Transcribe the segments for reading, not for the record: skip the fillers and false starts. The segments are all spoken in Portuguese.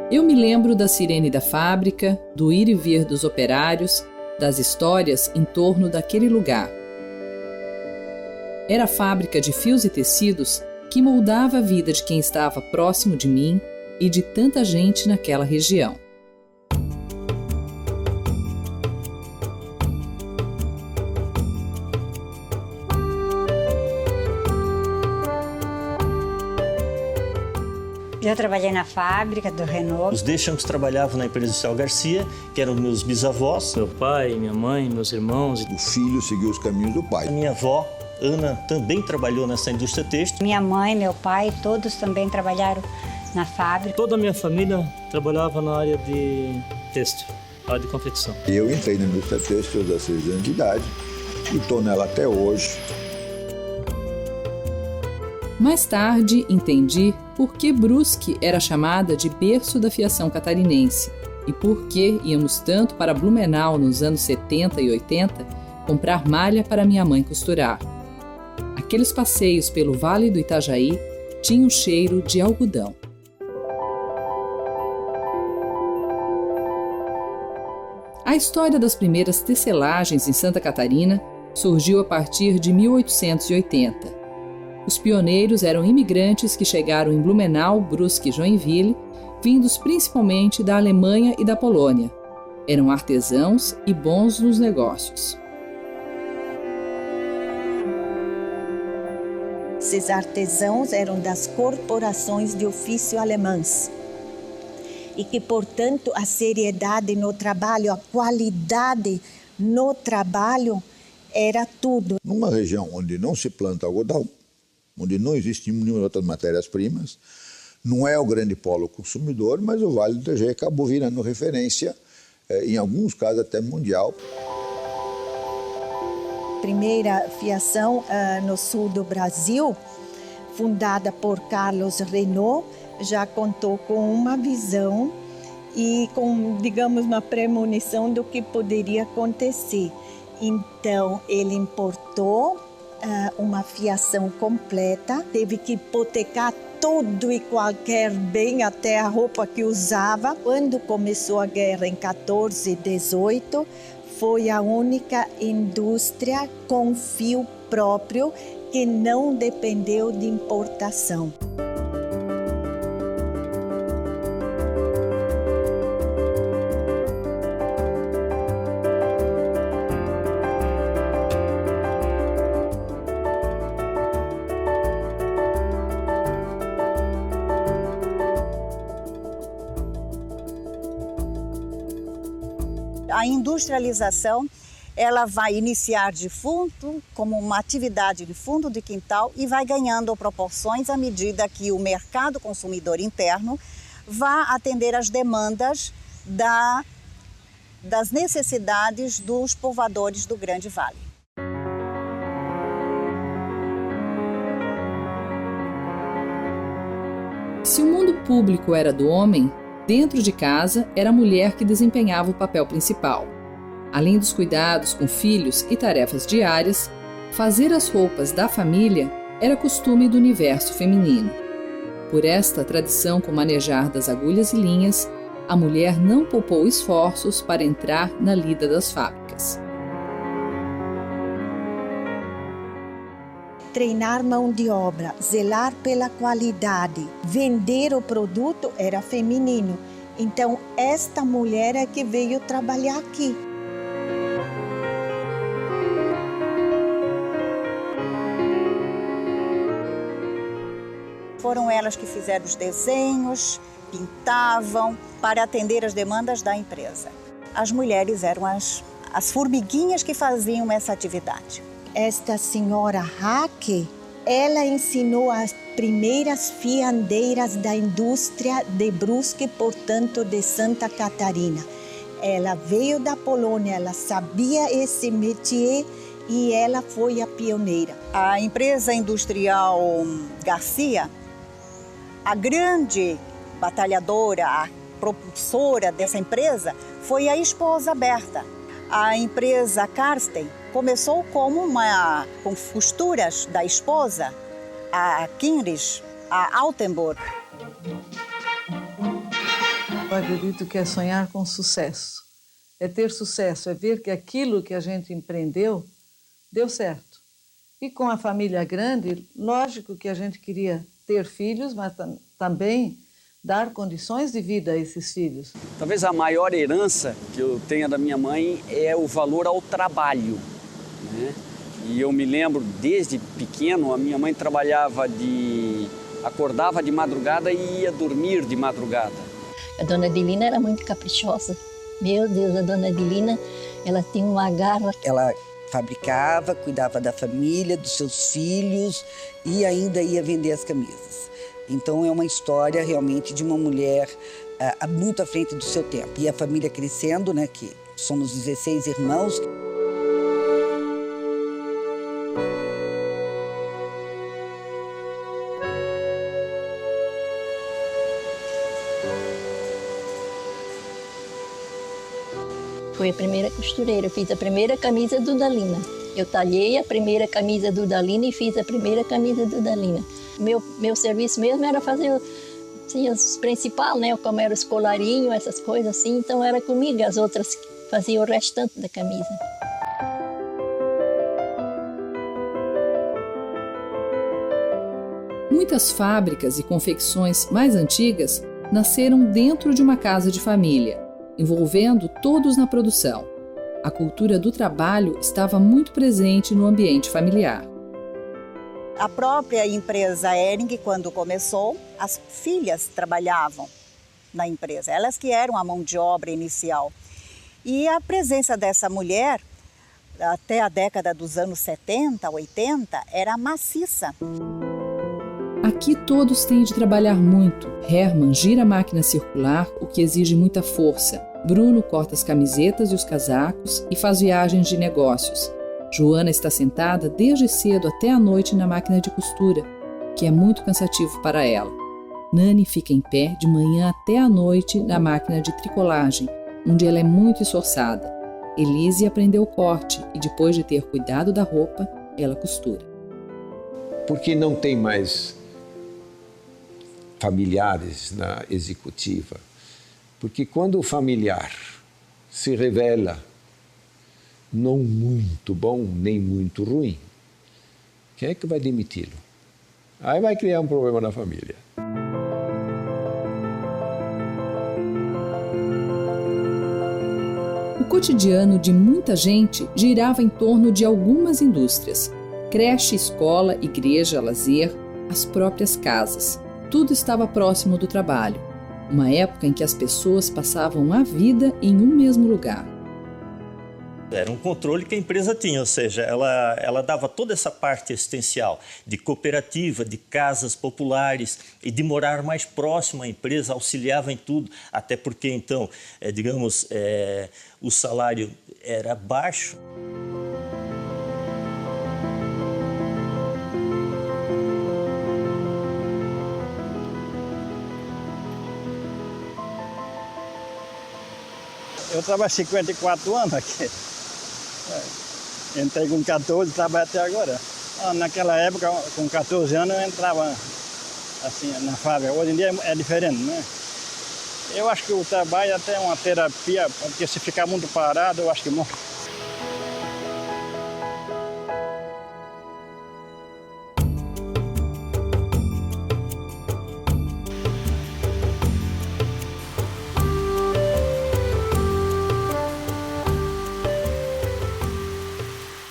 Eu me lembro da sirene da fábrica, do ir e vir dos operários, das histórias em torno daquele lugar. Era a fábrica de fios e tecidos que moldava a vida de quem estava próximo de mim e de tanta gente naquela região. Já trabalhei na fábrica do Renault. Os Deschamps trabalhavam na empresa industrial Garcia, que eram meus bisavós. Meu pai, minha mãe, meus irmãos. O filho seguiu os caminhos do pai. A minha avó, Ana, também trabalhou nessa indústria têxtil. Minha mãe, meu pai, todos também trabalharam na fábrica. Toda a minha família trabalhava na área de têxtil, área de confecção. Eu entrei na indústria têxtil aos 16 anos de idade e estou nela até hoje. Mais tarde, entendi por que Brusque era chamada de berço da fiação catarinense e por que íamos tanto para Blumenau nos anos 70 e 80 comprar malha para minha mãe costurar. Aqueles passeios pelo Vale do Itajaí tinham cheiro de algodão. A história das primeiras tecelagens em Santa Catarina surgiu a partir de 1880. Os pioneiros eram imigrantes que chegaram em Blumenau, Brusque e Joinville, vindos principalmente da Alemanha e da Polônia. Eram artesãos e bons nos negócios. Esses artesãos eram das corporações de ofício alemãs. E que, portanto, a seriedade no trabalho, a qualidade no trabalho era tudo. Numa região onde não se planta algodão, onde não existe nenhuma outras matérias-primas, não é o grande polo consumidor, mas o Vale do Itajaí acabou virando referência, em alguns casos até mundial. Primeira fiação no sul do Brasil, fundada por Carlos Renault, já contou com uma visão e com, digamos, uma premonição do que poderia acontecer. Então, ele importou uma fiação completa, teve que hipotecar todo e qualquer bem, até a roupa que usava. Quando começou a guerra em 14 e 18, foi a única indústria com fio próprio que não dependeu de importação. A industrialização, ela vai iniciar de fundo, como uma atividade de fundo de quintal e vai ganhando proporções à medida que o mercado consumidor interno vai atender às demandas das necessidades dos povoadores do Grande Vale. Se o mundo público era do homem, dentro de casa, era a mulher que desempenhava o papel principal. Além dos cuidados com filhos e tarefas diárias, fazer as roupas da família era costume do universo feminino. Por esta tradição com manejar das agulhas e linhas, a mulher não poupou esforços para entrar na lida das fábricas. Treinar mão de obra, zelar pela qualidade, vender o produto era feminino. Então, esta mulher é que veio trabalhar aqui. Foram elas que fizeram os desenhos, pintavam, para atender as demandas da empresa. As mulheres eram as formiguinhas que faziam essa atividade. Esta senhora Raque, ela ensinou as primeiras fiandeiras da indústria de Brusque, portanto de Santa Catarina. Ela veio da Polônia, ela sabia esse métier e ela foi a pioneira. A empresa industrial Garcia, a grande batalhadora, a propulsora dessa empresa, foi a esposa Berta. A empresa Karsten começou com costuras da esposa, a Kinrich, a Altenburg. Eu acredito que é sonhar com sucesso, é ter sucesso, é ver que aquilo que a gente empreendeu deu certo. E com a família grande, lógico que a gente queria ter filhos, mas também dar condições de vida a esses filhos. Talvez a maior herança que eu tenha da minha mãe é o valor ao trabalho, né? E eu me lembro, desde pequeno, a minha mãe acordava de madrugada e ia dormir de madrugada. A dona Adelina era muito caprichosa. Meu Deus, a dona Adelina, ela tinha uma garra. Ela fabricava, cuidava da família, dos seus filhos e ainda ia vender as camisas. Então é uma história realmente de uma mulher muito à frente do seu tempo. E a família crescendo, né, que somos 16 irmãos. Fui a primeira costureira, fiz a primeira camisa do Dalina. Eu talhei a primeira camisa do Dalina e fiz a primeira camisa do Dalina. Meu serviço mesmo era fazer assim, os principais, né? Como era os colarinhos, essas coisas assim. Então era comigo, as outras faziam o restante da camisa. Muitas fábricas e confecções mais antigas nasceram dentro de uma casa de família, envolvendo todos na produção. A cultura do trabalho estava muito presente no ambiente familiar. A própria empresa Hering, quando começou, as filhas trabalhavam na empresa, elas que eram a mão de obra inicial. E a presença dessa mulher, até a década dos anos 70, 80, era maciça. Aqui todos têm de trabalhar muito. Hermann gira a máquina circular, o que exige muita força. Bruno corta as camisetas e os casacos e faz viagens de negócios. Joana está sentada desde cedo até a noite na máquina de costura, que é muito cansativo para ela. Nani fica em pé de manhã até a noite na máquina de tricolagem, onde ela é muito esforçada. Elise aprendeu o corte e, depois de ter cuidado da roupa, ela costura. Porque não tem mais familiares na executiva. Porque quando o familiar se revela não muito bom nem muito ruim, quem é que vai demiti-lo? Aí vai criar um problema na família. O cotidiano de muita gente girava em torno de algumas indústrias. Creche, escola, igreja, lazer, as próprias casas. Tudo estava próximo do trabalho. Uma época em que as pessoas passavam a vida em um mesmo lugar. Era um controle que a empresa tinha, ou seja, ela dava toda essa parte existencial de cooperativa, de casas populares e de morar mais próximo à empresa, auxiliava em tudo, até porque então, o salário era baixo. Eu trabalho 54 anos aqui. Entrei com 14 e trabalho até agora. Naquela época, com 14 anos, eu entrava assim, na fábrica. Hoje em dia é diferente, né? Eu acho que o trabalho é até uma terapia, porque se ficar muito parado, eu acho que morre.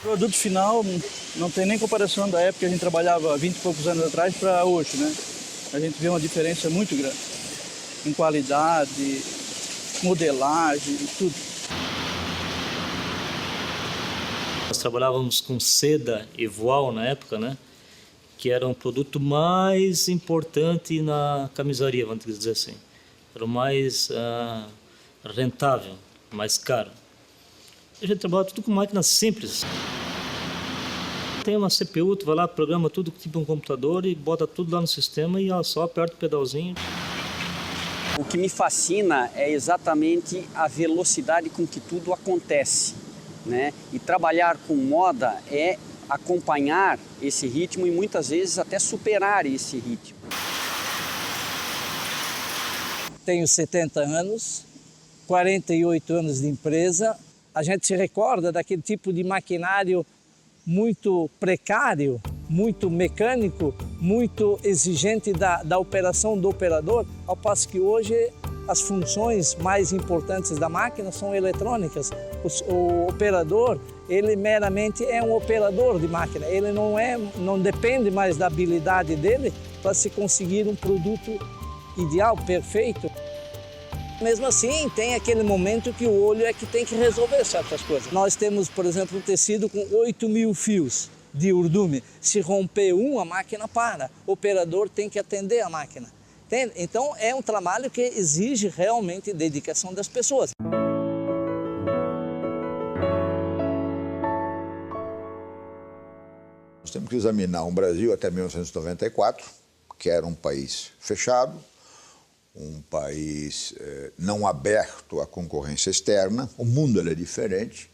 O produto final não tem nem comparação da época que a gente trabalhava 20 e poucos anos atrás para hoje, né? A gente vê uma diferença muito grande em qualidade, modelagem, tudo. Nós trabalhávamos com seda e voal na época, né? Que era um produto mais importante na camisaria, vamos dizer assim. Era o mais rentável. mais caro. A gente trabalha tudo com máquinas simples. Tem uma CPU, tu vai lá, programa tudo tipo um computador e bota tudo lá no sistema e ela só aperta o pedalzinho. O que me fascina é exatamente a velocidade com que tudo acontece, né? E trabalhar com moda é acompanhar esse ritmo e muitas vezes até superar esse ritmo. Tenho 70 anos, 48 anos de empresa. A gente se recorda daquele tipo de maquinário muito precário, muito mecânico, muito exigente da operação do operador, ao passo que hoje as funções mais importantes da máquina são eletrônicas. O operador, ele meramente é um operador de máquina, ele não depende mais da habilidade dele para se conseguir um produto ideal, perfeito. Mesmo assim, tem aquele momento que o olho é que tem que resolver certas coisas. Nós temos, por exemplo, um tecido com 8.000 fios de urdume. Se romper um, a máquina para. O operador tem que atender a máquina. Entende? Então, é um trabalho que exige realmente dedicação das pessoas. Nós temos que examinar um Brasil até 1994, que era um país fechado, um país não aberto à concorrência externa, o mundo era diferente,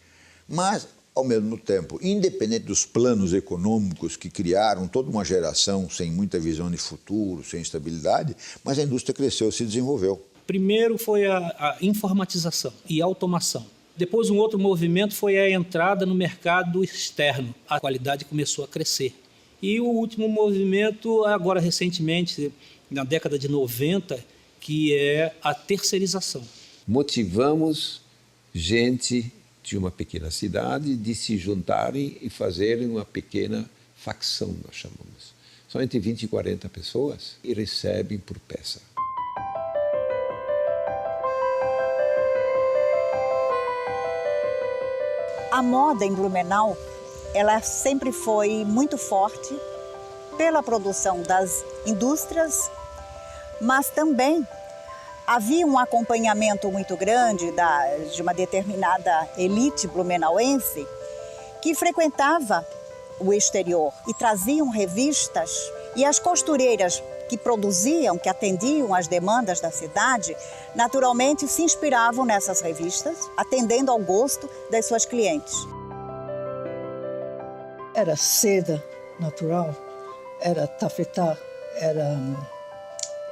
mas, ao mesmo tempo, independente dos planos econômicos que criaram toda uma geração sem muita visão de futuro, sem estabilidade, mas a indústria cresceu, se desenvolveu. Primeiro foi a informatização e automação. Depois, um outro movimento foi a entrada no mercado externo. A qualidade começou a crescer. E o último movimento, agora recentemente, na década de 90, que é a terceirização. Motivamos gente de uma pequena cidade de se juntarem e fazerem uma pequena facção, nós chamamos. São entre 20 e 40 pessoas e recebem por peça. A moda em Blumenau, ela sempre foi muito forte pela produção das indústrias, mas também havia um acompanhamento muito grande de uma determinada elite blumenauense que frequentava o exterior e traziam revistas, e as costureiras que produziam, que atendiam às demandas da cidade, naturalmente se inspiravam nessas revistas, atendendo ao gosto das suas clientes. Era seda natural, era tafetá, era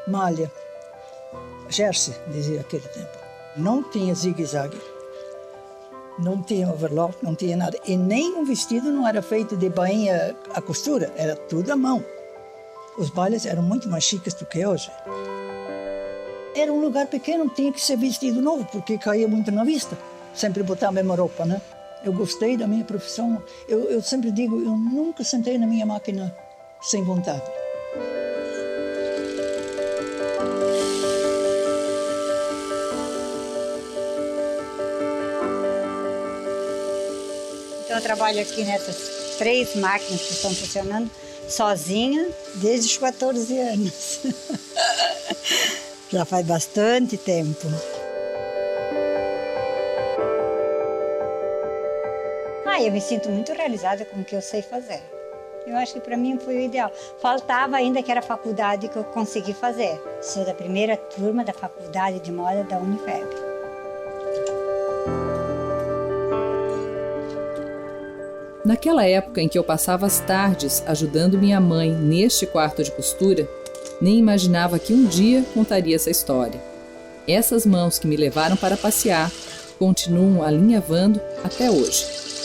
malha, jersey, dizia aquele tempo. Não tinha zigue-zague, não tinha overlock, não tinha nada. E nem um vestido não era feito de bainha à costura, era tudo à mão. Os bailes eram muito mais chiques do que hoje. Era um lugar pequeno, tinha que ser vestido novo, porque caía muito na vista. Sempre botar a mesma roupa, né? Eu gostei da minha profissão. Eu sempre digo, eu nunca sentei na minha máquina sem vontade. Então eu trabalho aqui nessas 3 máquinas que estão funcionando sozinha desde os 14 anos. Já faz bastante tempo. Eu me sinto muito realizada com o que eu sei fazer. Eu acho que para mim foi o ideal. Faltava ainda que era a faculdade que eu consegui fazer. Sou da primeira turma da faculdade de moda da Unifeb. Naquela época em que eu passava as tardes ajudando minha mãe neste quarto de costura, nem imaginava que um dia contaria essa história. Essas mãos que me levaram para passear continuam alinhavando até hoje.